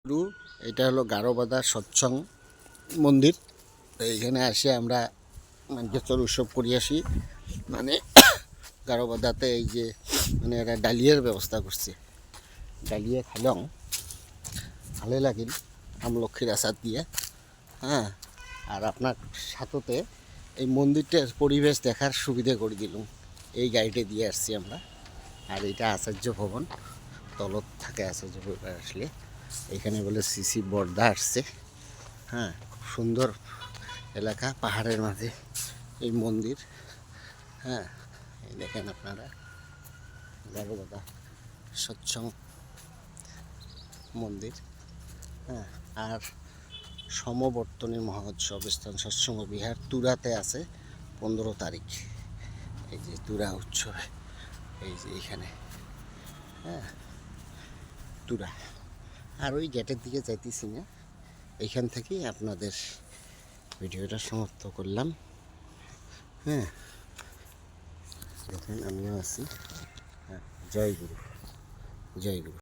গুরু এটা হলো গারোবাদা সৎসং মন্দির। তো এইখানে আসে আমরা মানকেশ্বর উৎসব করি আসি। মানে গারোবাদাতে এই যে মানে একটা ডালিয়ার ব্যবস্থা করছে, ডালিয়া খাইলং ভালো লাগিল আমলক্ষীর আচার দিয়ে। হ্যাঁ, আর আপনার সাথে এই মন্দিরটার পরিবেশ দেখার সুবিধা করে দিলাম, এই গাড়িটা দিয়ে আসছি আমরা। আর এটা আচার্য ভবন, তলত থাকে আচার্য ভবন আসলে। এখানে বলে সিসি বর্দা আসছে। হ্যাঁ, খুব সুন্দর এলাকা, পাহাড়ের মাঝে এই মন্দির। হ্যাঁ, এই দেখেন আপনারা গারোবাদা সৎসং মন্দির। হ্যাঁ, আর সমবর্তনী মহোৎসব স্থান সৎসঙ্গ বিহার তুরাতে আছে 15 তারিখ। এই যে তুরা উৎসবে, এই যে এইখানে। হ্যাঁ, তুরা। আর ওই গেটের দিকে যাইতেছি না, এইখান থেকেই আপনাদের ভিডিওটা সমাপ্ত করলাম। হ্যাঁ, দেখেন আমিও আছি। হ্যাঁ, জয় গুরু, জয় গুরু।